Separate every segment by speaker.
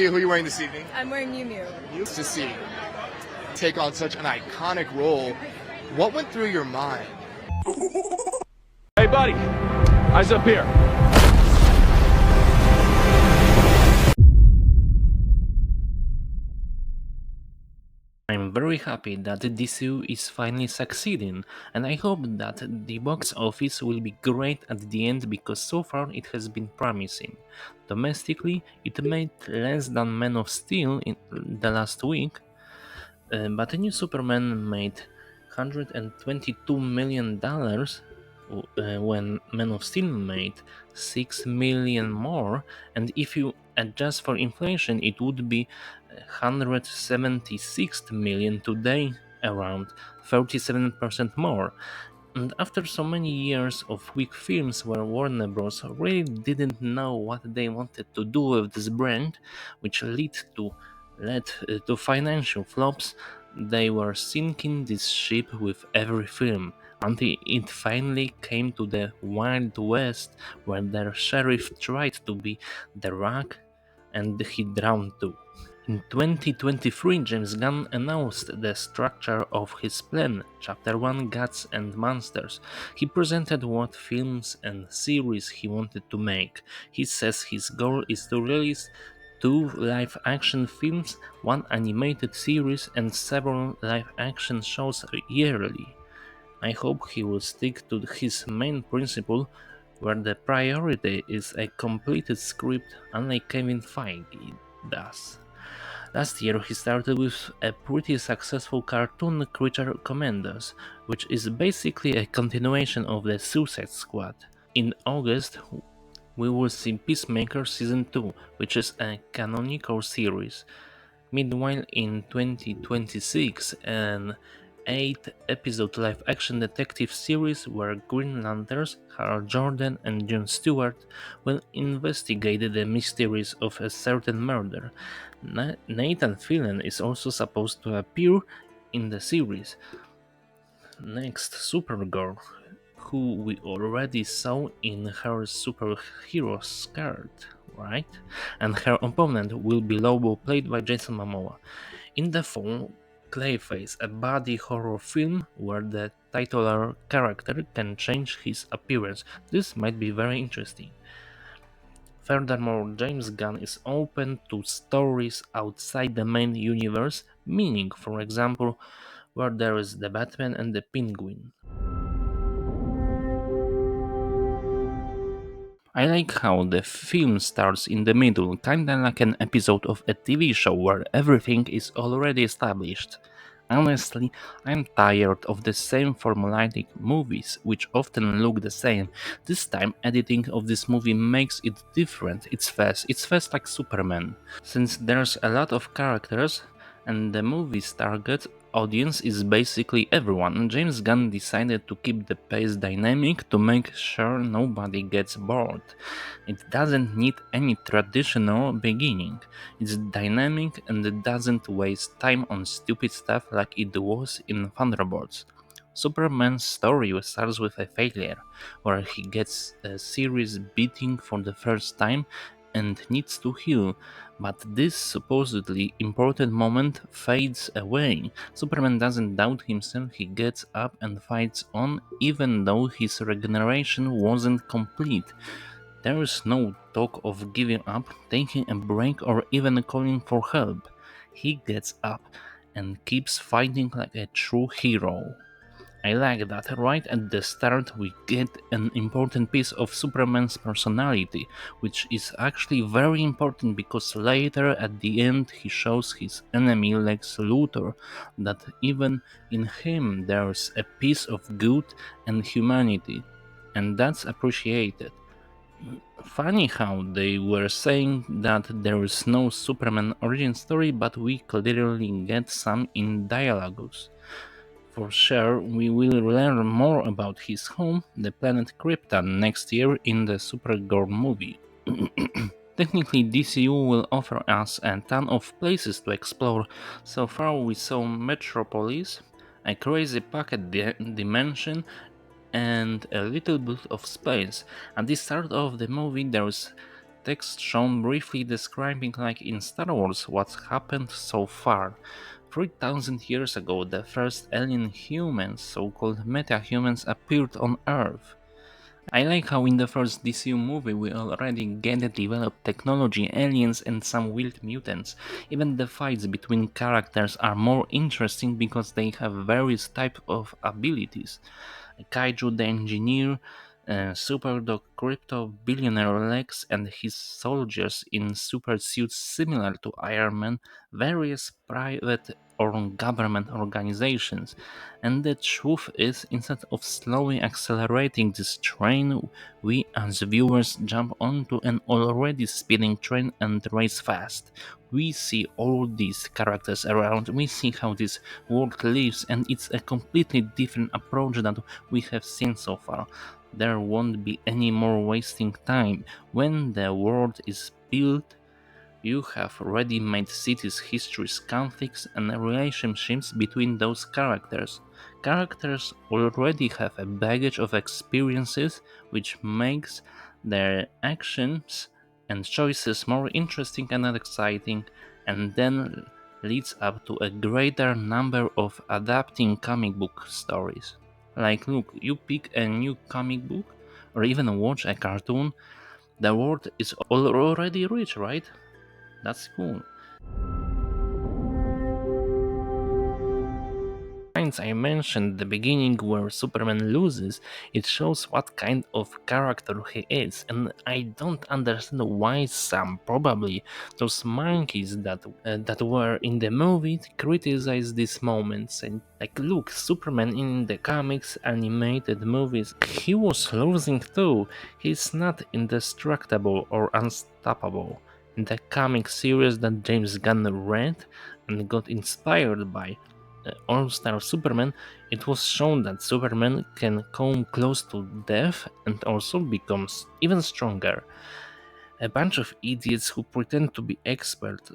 Speaker 1: Who are you wearing this evening?
Speaker 2: I'm wearing Mew Mew.
Speaker 1: Used to see take on such an iconic role. What went through your mind?
Speaker 3: Hey, buddy, eyes up here.
Speaker 4: I'm very happy that DCU is finally succeeding, and I hope that the box office will be great at the end because so far it has been promising. Domestically, it made less than Man of Steel in the last week, but a new Superman made $122 million when Man of Steel made $6 million more, and if you adjust for inflation, it would be $176 million today, around 37% more. And after so many years of weak films where Warner Bros. Really didn't know what they wanted to do with this brand, which led to financial flops, they were sinking this ship with every film, until it finally came to the Wild West where their sheriff tried to be the Rock and he drowned too. In 2023, James Gunn announced the structure of his plan, Chapter 1 Gods and Monsters. He presented what films and series he wanted to make. He says his goal is to release 2 live-action films, 1 animated series, and several live-action shows yearly. I hope he will stick to his main principle, where the priority is a completed script, unlike Kevin Feige does. Last year he started with a pretty successful cartoon, Creature Commandos, which is basically a continuation of the Suicide Squad. In August, we will see Peacemaker Season 2, which is a canonical series. Meanwhile, in 2026, an 8-episode live-action detective series where Green Lanterns, Hal Jordan and Jon Stewart will investigate the mysteries of a certain murder. Nathan Fillion is also supposed to appear in the series. Next, Supergirl, who we already saw in her superhero skirt, right? And her opponent will be Lobo, played by Jason Momoa. In the fall, Clayface, a body horror film where the titular character can change his appearance. This might be very interesting. Furthermore, James Gunn is open to stories outside the main universe, meaning, for example, where there is the Batman and the Penguin. I like how the film starts in the middle, kinda like an episode of a TV show where everything is already established. Honestly, I'm tired of the same formulaic movies, which often look the same. This time, editing of this movie makes it different. It's fast like Superman. Since there's a lot of characters, and the movie's target audience is basically everyone, James Gunn decided to keep the pace dynamic to make sure nobody gets bored. It doesn't need any traditional beginning. It's dynamic and it doesn't waste time on stupid stuff like it was in Thunderbolts. Superman's story starts with a failure, where he gets a serious beating for the first time and needs to heal, but this supposedly important moment fades away. Superman doesn't doubt himself, he gets up and fights on, even though his regeneration wasn't complete. There is no talk of giving up, taking a break, or even calling for help. He gets up and keeps fighting like a true hero. I like that right at the start we get an important piece of Superman's personality, which is actually very important because later at the end he shows his enemy Lex Luthor that even in him there's a piece of good and humanity, and that's appreciated. Funny how they were saying that there is no Superman origin story, but we clearly get some in dialogues. For sure, we will learn more about his home, the planet Krypton, next year in the Supergirl movie. Technically, DCU will offer us a ton of places to explore. So far, we saw Metropolis, a crazy pocket dimension, and a little bit of space. At the start of the movie, there's text shown briefly describing, like in Star Wars, what's happened so far. 3,000 years ago, the first alien humans, so-called metahumans, appeared on Earth. I like how in the first DCU movie we already get developed technology, aliens and some wild mutants. Even the fights between characters are more interesting because they have various types of abilities. Kaiju the Engineer, Superdog Crypto, Billionaire Lex and his soldiers in super suits similar to Iron Man, various private or government organizations. And the truth is, instead of slowly accelerating this train, we as viewers jump onto an already speeding train and race fast. We see all these characters around, we see how this world lives, and it's a completely different approach than we have seen so far. There won't be any more wasting time. When the world is built, you have ready-made cities, histories, conflicts, and relationships between those characters. Characters already have a baggage of experiences, which makes their actions and choices more interesting and exciting, and then leads up to a greater number of adapting comic book stories. Like, look, you pick a new comic book, or even watch a cartoon, the world is already rich, right? That's cool. Lines I mentioned at the beginning where Superman loses, it shows what kind of character he is, and I don't understand why some, probably those monkeys that were in the movie, criticize these moments. And like, look, Superman in the comics animated movies, he was losing too. He's not indestructible or unstoppable. In the comic series that James Gunn read and got inspired by, All-Star Superman, it was shown that Superman can come close to death and also becomes even stronger. A bunch of idiots who pretend to be experts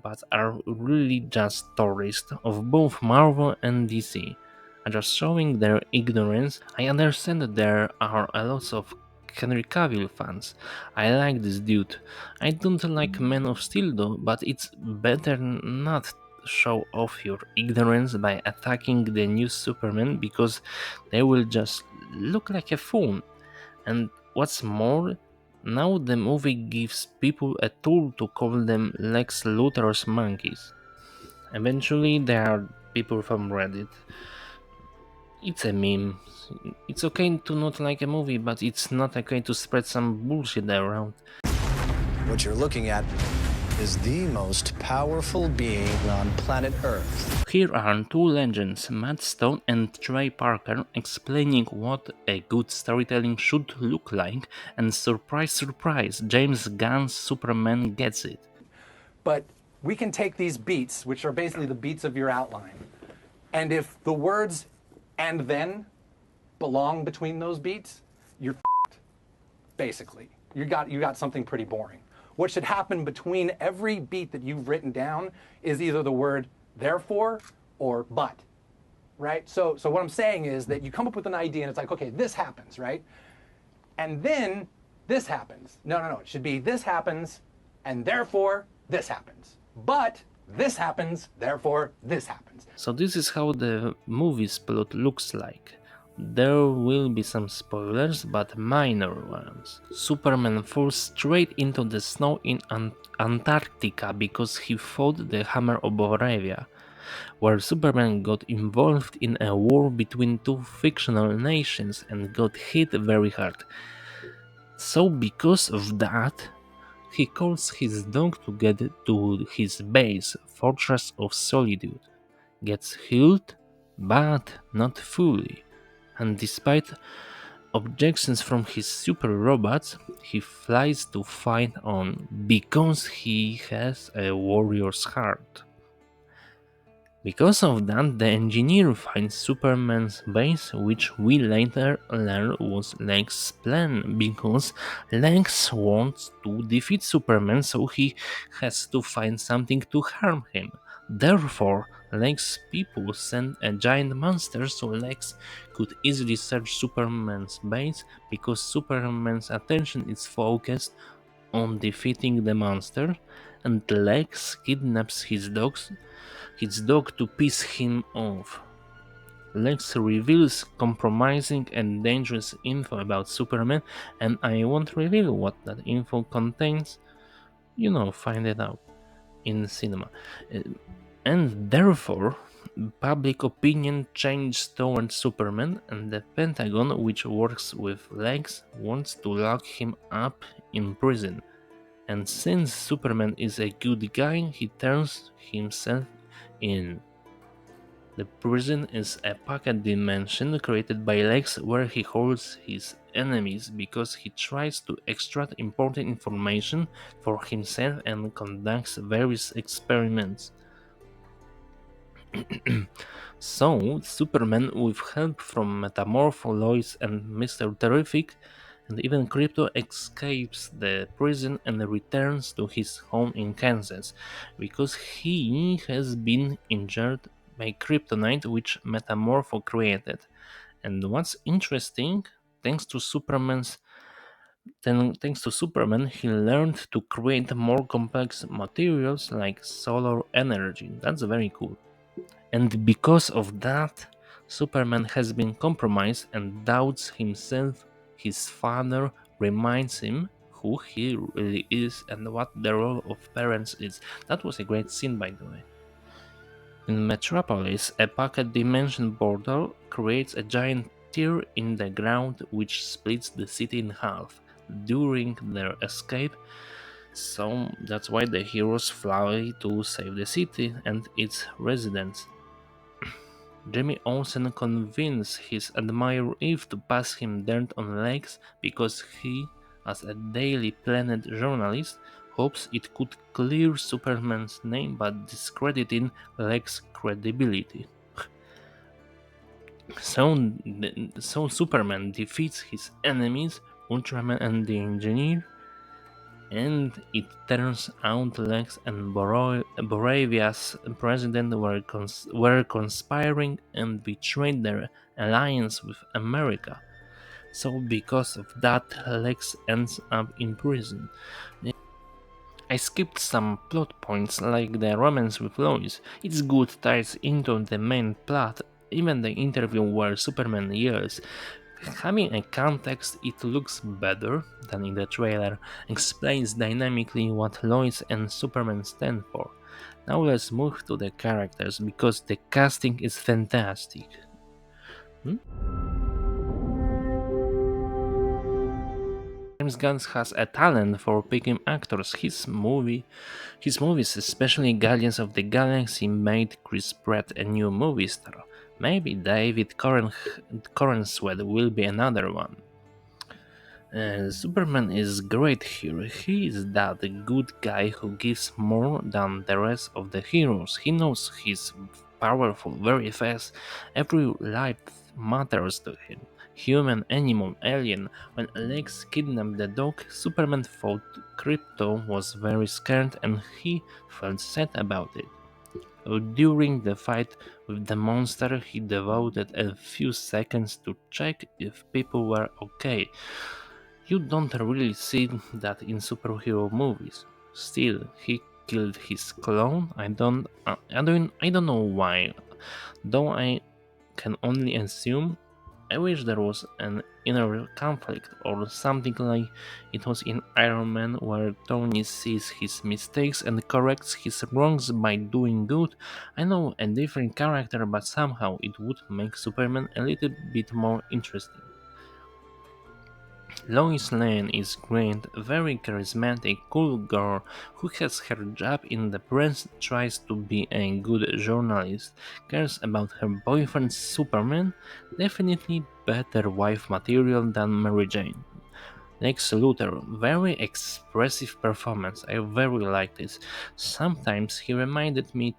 Speaker 4: but are really just tourists of both Marvel and DC are just showing their ignorance. I understand that there are a lot of Henry Cavill fans. I like this dude. I don't like Man of Steel though, but it's better not show off your ignorance by attacking the new Superman because they will just look like a fool. And what's more, now the movie gives people a tool to call them Lex Luthor's monkeys. Eventually, there are people from Reddit. It's a meme. It's okay to not like a movie, but it's not okay to spread some bullshit around.
Speaker 2: What you're looking at is the most powerful being on planet Earth.
Speaker 4: Here are two legends, Matt Stone and Trey Parker, explaining what a good storytelling should look like, and surprise, surprise, James Gunn's Superman gets it.
Speaker 5: But we can take these beats, which are basically the beats of your outline, and if the words "and then" belong between those beats, you're f***ed, basically. You got something pretty boring. What should happen between every beat that you've written down is either the word therefore or but, right? So what I'm saying is that you come up with an idea and it's like, okay, this happens, right? And then this happens. No, it should be this happens and therefore this happens. But this happens, therefore this happens.
Speaker 4: So this is how the movie's plot looks like. There will be some spoilers, but minor ones. Superman falls straight into the snow in Antarctica because he fought the Hammer of Boravia, where Superman got involved in a war between two fictional nations and got hit very hard. So because of that, he calls his dog to get to his base, Fortress of Solitude. Gets healed, but not fully. And despite objections from his super robots, he flies to fight on because he has a warrior's heart. Because of that, the engineer finds Superman's base, which we later learn was Lex's plan, because Lex wants to defeat Superman, so he has to find something to harm him. Therefore, Lex's people send a giant monster so Lex could easily search Superman's base, because Superman's attention is focused on defeating the monster, and Lex kidnaps his dog to piss him off. Lex reveals compromising and dangerous info about Superman, and I won't reveal what that info contains. Find it out in cinema. Uh, And therefore, public opinion changed towards Superman, and the Pentagon, which works with Lex, wants to lock him up in prison. And since Superman is a good guy, he turns himself in. The prison is a pocket dimension created by Lex where he holds his enemies because he tries to extract important information for himself and conducts various experiments. So, Superman, with help from Metamorph, Lois, and Mr. Terrific, and even Crypto, escapes the prison and returns to his home in Kansas because he has been injured by kryptonite which Metamorpho created. And what's interesting, thanks to Superman, he learned to create more complex materials like solar energy. That's very cool. And because of that, Superman has been compromised and doubts himself. His father reminds him who he really is and what the role of parents is. That was a great scene, by the way. In Metropolis, a pocket dimension portal creates a giant tear in the ground which splits the city in half during their escape. So that's why the heroes fly to save the city and its residents. Jimmy Olsen convinced his admirer Eve to pass him dirt on Lex because he, as a Daily Planet journalist, hopes it could clear Superman's name by discrediting Lex's credibility. So Superman defeats his enemies, Ultraman and the Engineer, and it turns out Lex and Boravia's president were conspiring and betrayed their alliance with America. So because of that, Lex ends up in prison. I skipped some plot points like the romance with Lois. It's good, ties into the main plot, even the interview where Superman yells. Having a context, it looks better than in the trailer, explains dynamically what Lois and Superman stand for. Now let's move to the characters because the casting is fantastic. James Gunn has a talent for picking actors. His movies, especially Guardians of the Galaxy, made Chris Pratt a new movie star. Maybe David Cornsweat will be another one. Superman is great here. He is that good guy who gives more than the rest of the heroes. He knows he's powerful, very fast. Every life matters to him. Human, animal, alien. When Alex kidnapped the dog, Superman thought Crypto was very scared and he felt sad about it. During the fight with the monster, he devoted a few seconds to check if people were okay. You don't really see that in superhero movies. Still, he killed his clone. I don't know why, though I can only assume. I wish there was an inner conflict or something like it was in Iron Man where Tony sees his mistakes and corrects his wrongs by doing good. I know a different character, but somehow it would make Superman a little bit more interesting. Lois Lane is great, very charismatic, cool girl who has her job in the press, tries to be a good journalist, cares about her boyfriend Superman, definitely better wife material than Mary Jane. Lex Luthor, very expressive performance, I very like this. Sometimes he reminded me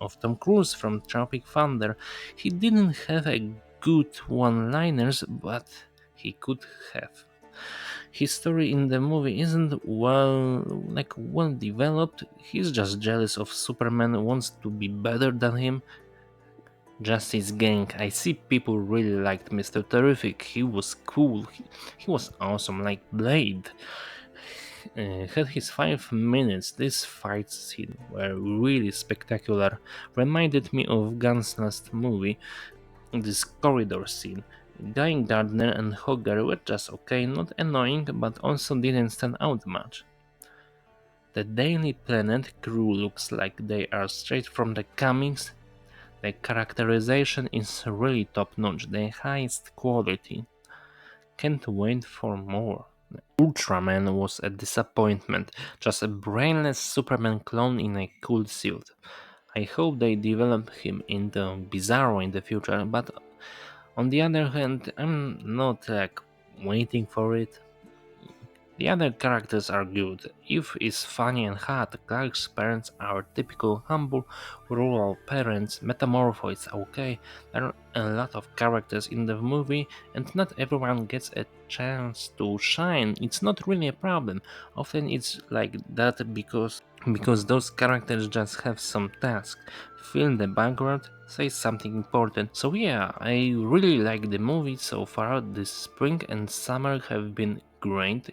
Speaker 4: of Tom Cruise from Tropic Thunder. He didn't have a good one-liners, but he could have. His story in the movie isn't well developed. He's just jealous of Superman, wants to be better than him. Justice Gang. I see people really liked Mr. Terrific. He was cool. He was awesome, like Blade. had his 5 minutes. This fight scene were really spectacular. Reminded me of Gunn's last movie, this corridor scene. Guy Gardner and Hogger were just okay, not annoying, but also didn't stand out much. The Daily Planet crew looks like they are straight from the comics. The characterization is really top notch, the highest quality. Can't wait for more. Ultraman was a disappointment, just a brainless Superman clone in a cool suit. I hope they develop him into Bizarro in the future, but on the other hand, I'm not waiting for it. The other characters are good. Eve is funny and hot. Clark's parents are typical humble rural parents. Metamorpho is okay. There are a lot of characters in the movie and not everyone gets a chance to shine. It's not really a problem. Often it's like that because those characters just have some task. Fill the background, say something important. So yeah, I really like the movie so far. This spring and summer have been great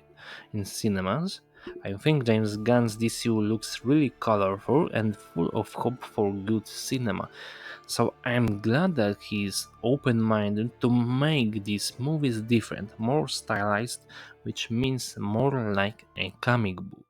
Speaker 4: in cinemas. I think James Gunn's DCU looks really colorful and full of hope for good cinema. So I'm glad that he's open-minded to make these movies different, more stylized, which means more like a comic book.